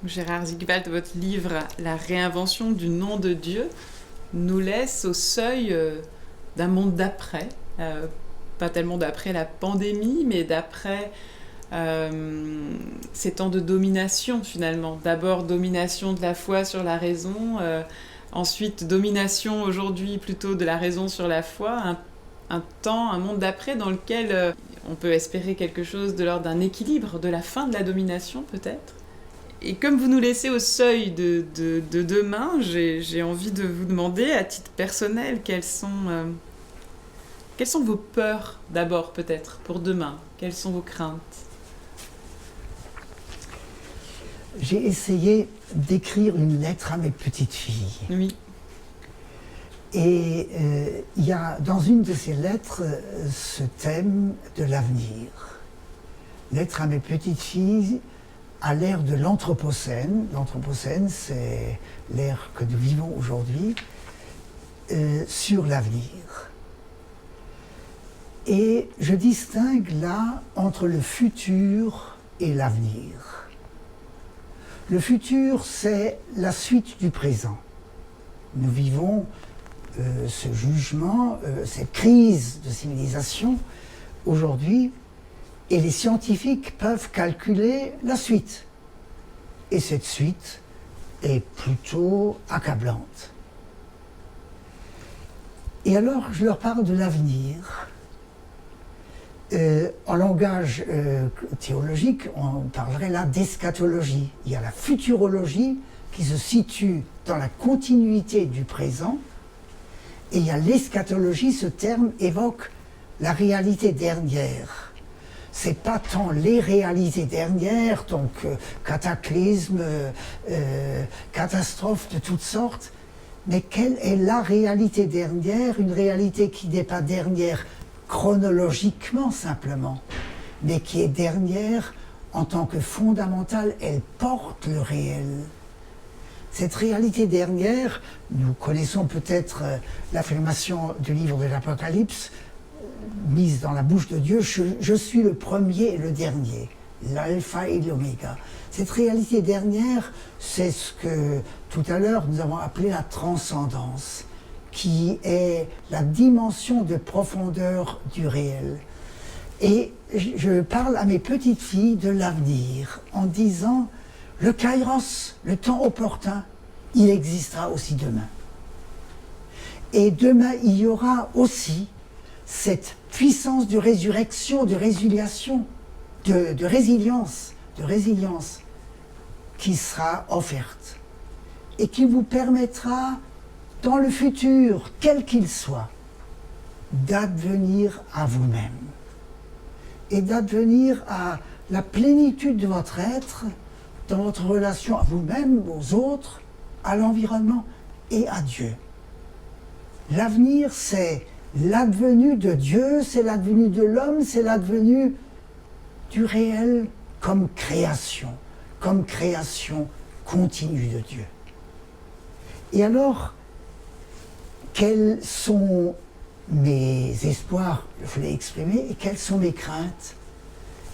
Gérard Ziegfeld, votre livre « La réinvention du nom de Dieu » nous laisse au seuil d'un monde d'après, pas tellement d'après la pandémie, mais d'après ces temps de domination finalement. D'abord domination de la foi sur la raison, ensuite domination aujourd'hui plutôt de la raison sur la foi, un monde d'après dans lequel on peut espérer quelque chose de l'ordre d'un équilibre, de la fin de la domination peut-être. Et comme vous nous laissez au seuil de demain, j'ai envie de vous demander, à titre personnel, quelles sont vos peurs d'abord peut-être pour demain? Quelles sont vos craintes? J'ai essayé d'écrire une lettre à mes petites filles. Oui. Et il y a dans une de ces lettres ce thème de l'avenir. Lettre à mes petites filles à l'ère de l'Anthropocène. L'Anthropocène, c'est l'ère que nous vivons aujourd'hui, sur l'avenir. Et je distingue là entre le futur et l'avenir. Le futur, c'est la suite du présent. Nous vivons ce jugement, cette crise de civilisation aujourd'hui, et les scientifiques peuvent calculer la suite. Et cette suite est plutôt accablante. Et alors, je leur parle de l'avenir. En langage théologique, on parlerait là d'eschatologie. Il y a la futurologie qui se situe dans la continuité du présent, et il y a l'eschatologie, ce terme évoque la réalité dernière. C'est pas tant les réalités dernières, donc cataclysmes, catastrophes de toutes sortes, mais quelle est la réalité dernière, une réalité qui n'est pas dernière chronologiquement simplement, mais qui est dernière en tant que fondamentale, elle porte le réel. Cette réalité dernière, nous connaissons peut-être l'affirmation du livre de l'Apocalypse, mise dans la bouche de Dieu, je suis le premier et le dernier, l'alpha et l'oméga. Cette réalité dernière, c'est ce que tout à l'heure nous avons appelé la transcendance, qui est la dimension de profondeur du réel. Et je parle à mes petites filles de l'avenir en disant, le kairos, le temps opportun, il existera aussi demain. Et demain, il y aura aussi cette puissance de résurrection, de résiliation, de résilience qui sera offerte et qui vous permettra, dans le futur, quel qu'il soit, d'advenir à vous-même et d'advenir à la plénitude de votre être dans votre relation à vous-même, aux autres, à l'environnement et à Dieu. L'avenir, c'est l'advenu de Dieu, c'est l'advenu de l'homme, c'est l'advenu du réel comme création continue de Dieu. Et alors, quels sont mes espoirs, je l'ai exprimé, et quelles sont mes craintes?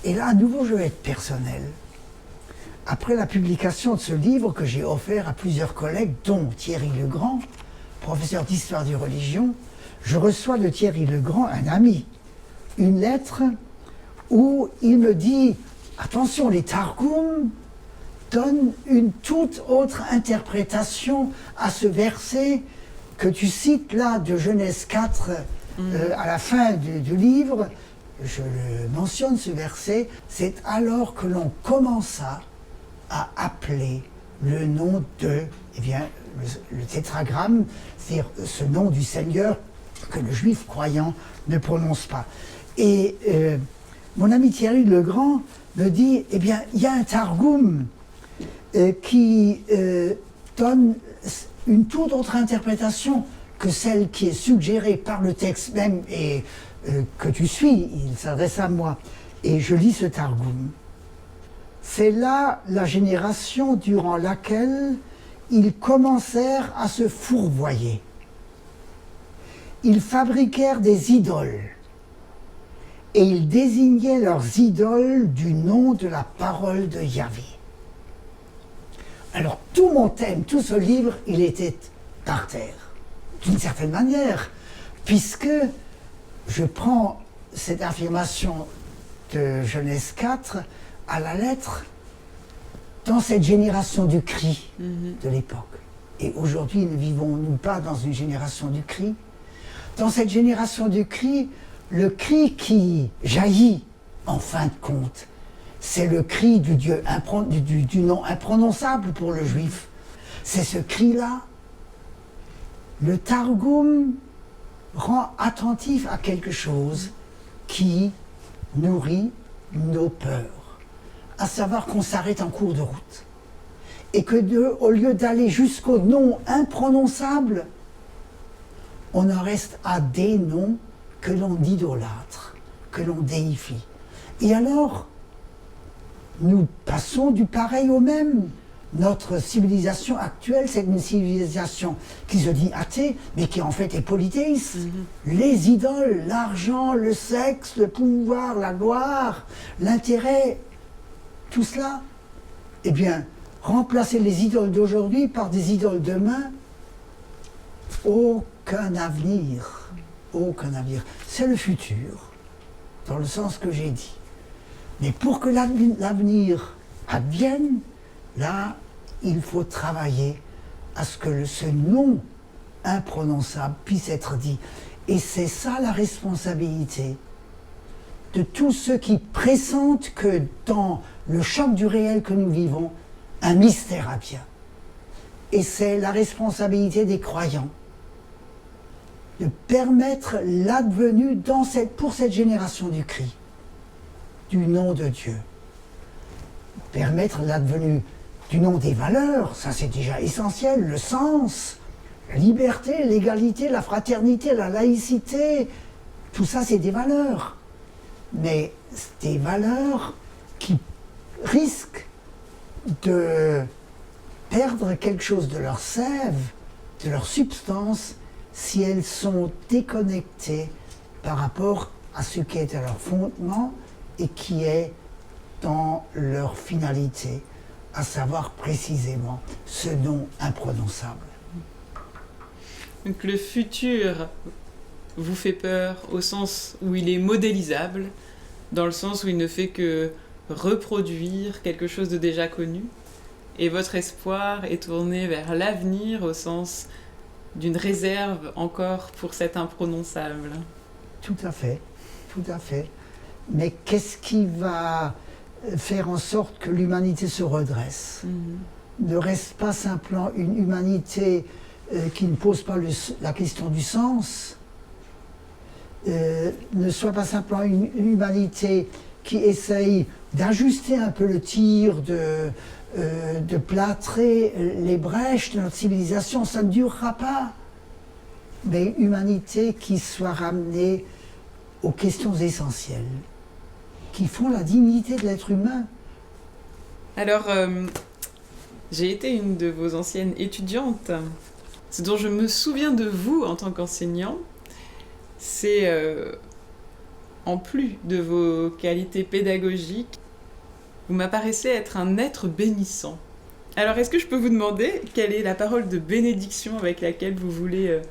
Et là, à nouveau, je vais être personnel. Après la publication de ce livre que j'ai offert à plusieurs collègues, dont Thierry Legrand, professeur d'histoire des religions, je reçois de Thierry Legrand, un ami, une lettre où il me dit « Attention, les Targums donnent une toute autre interprétation à ce verset que tu cites là de Genèse 4 à la fin du livre. » Je le mentionne, ce verset, c'est alors que l'on commença à appeler le nom de, eh bien, le tétragramme, c'est-à-dire ce nom du Seigneur que le juif croyant ne prononce pas. Et mon ami Thierry Legrand me dit, eh bien, il y a un Targum qui donne une toute autre interprétation que celle qui est suggérée par le texte même et que tu suis. Il s'adresse à moi. Et je lis ce Targum. C'est là la génération durant laquelle ils commencèrent à se fourvoyer. Ils fabriquèrent des idoles et ils désignaient leurs idoles du nom de la parole de Yahvé. Alors tout mon thème, tout ce livre, il était par terre, d'une certaine manière, puisque je prends cette affirmation de Genèse 4 à la lettre dans cette génération du cri de l'époque. Et aujourd'hui, ne vivons-nous pas dans une génération du cri? Dans cette génération du cri, le cri qui jaillit, en fin de compte, c'est le cri du Dieu du nom imprononçable pour le juif. C'est ce cri-là. Le Targum rend attentif à quelque chose qui nourrit nos peurs, à savoir qu'on s'arrête en cours de route. Et que au lieu d'aller jusqu'au nom imprononçable, on en reste à des noms que l'on idolâtre, que l'on déifie. Et alors, nous passons du pareil au même. Notre civilisation actuelle, c'est une civilisation qui se dit athée, mais qui en fait est polythéiste. Les idoles, l'argent, le sexe, le pouvoir, la gloire, l'intérêt, tout cela, eh bien, remplacer les idoles d'aujourd'hui par des idoles de demain, aucun avenir. Aucun avenir. C'est le futur, dans le sens que j'ai dit. Mais pour que l'avenir advienne, là, il faut travailler à ce que ce nom imprononçable puisse être dit. Et c'est ça la responsabilité de tous ceux qui pressentent que dans le choc du réel que nous vivons, un mystère advient. Et c'est la responsabilité des croyants de permettre l'advenu pour cette génération du cri, du nom de Dieu. Permettre l'advenu du nom des valeurs, ça c'est déjà essentiel, le sens, la liberté, l'égalité, la fraternité, la laïcité, tout ça c'est des valeurs. Mais des valeurs qui risquent de perdre quelque chose de leur sève, de leur substance, si elles sont déconnectées par rapport à ce qui est à leur fondement et qui est dans leur finalité, à savoir précisément ce nom imprononçable. Donc le futur vous fait peur au sens où il est modélisable, dans le sens où il ne fait que reproduire quelque chose de déjà connu, et votre espoir est tourné vers l'avenir au sens d'une réserve encore pour cet imprononçable. Tout à fait, tout à fait. Mais qu'est-ce qui va faire en sorte que l'humanité se redresse? Ne reste pas simplement une humanité qui ne pose pas la question du sens, ne soit pas simplement une humanité qui essaye d'ajuster un peu le tir, de plâtrer les brèches de notre civilisation, ça ne durera pas. Mais une humanité qui soit ramenée aux questions essentielles, qui font la dignité de l'être humain. Alors, j'ai été une de vos anciennes étudiantes. Ce dont je me souviens de vous en tant qu'enseignant, c'est, en plus de vos qualités pédagogiques, vous m'apparaissez être un être bénissant. Alors, est-ce que je peux vous demander quelle est la parole de bénédiction avec laquelle vous voulez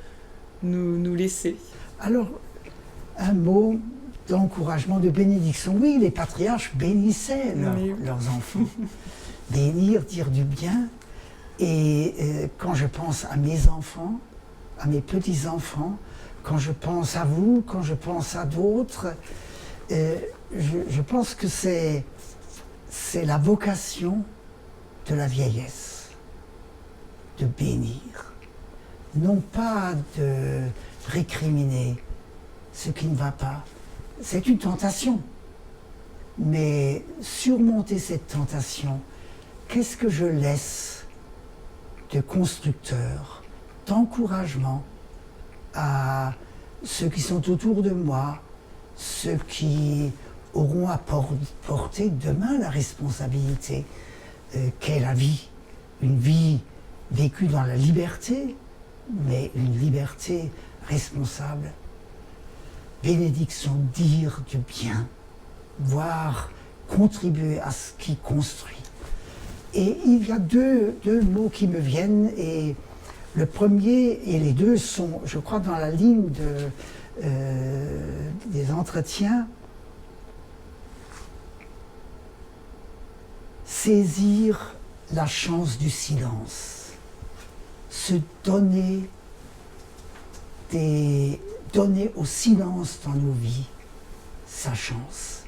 nous laisser? Alors, un mot d'encouragement, de bénédiction. Oui, les patriarches bénissaient leurs enfants. Bénir, dire du bien. Et quand je pense à mes enfants, à mes petits-enfants, quand je pense à vous, quand je pense à d'autres, je pense que c'est la vocation de la vieillesse, de bénir. Non pas de récriminer ce qui ne va pas. C'est une tentation. Mais surmonter cette tentation, qu'est-ce que je laisse de constructeur, d'encouragement à ceux qui sont autour de moi, ceux qui auront à porter demain la responsabilité qu'est la vie. Une vie vécue dans la liberté, mais une liberté responsable. bénédiction, dire du bien, voire contribuer à ce qui construit. Et il y a deux mots qui me viennent, et le premier, et les deux sont, je crois, dans la ligne des entretiens. Saisir la chance du silence, se donner au silence dans nos vies sa chance.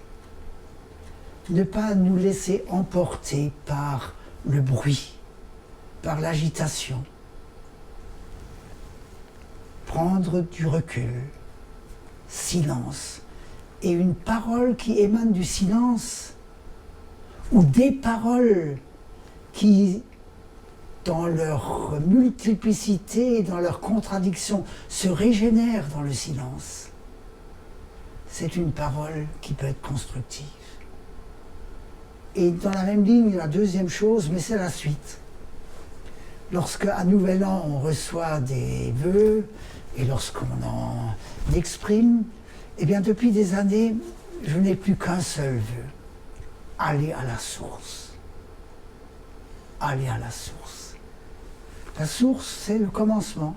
Ne pas nous laisser emporter par le bruit, par l'agitation. Prendre du recul, silence. Et une parole qui émane du silence, ou des paroles qui, dans leur multiplicité, dans leur contradiction, se régénèrent dans le silence. C'est une parole qui peut être constructive. Et dans la même ligne, la deuxième chose, mais c'est la suite. Lorsque, à Nouvel An, on reçoit des vœux, et lorsqu'on en exprime, eh bien, depuis des années, je n'ai plus qu'un seul vœu. Aller à la source. Aller à la source. La source, c'est le commencement.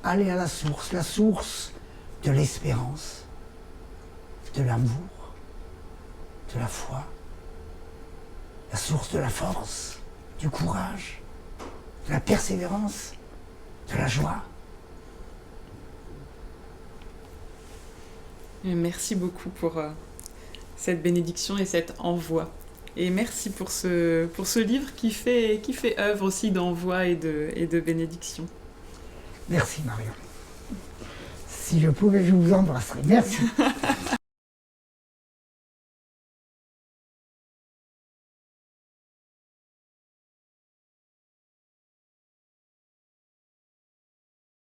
Aller à la source de l'espérance, de l'amour, de la foi, la source de la force, du courage, de la persévérance, de la joie. Merci beaucoup pour cette bénédiction et cet envoi. Et merci pour ce livre qui fait œuvre aussi d'envoi et de bénédiction. Merci Marion. Si je pouvais, je vous embrasserais. Merci.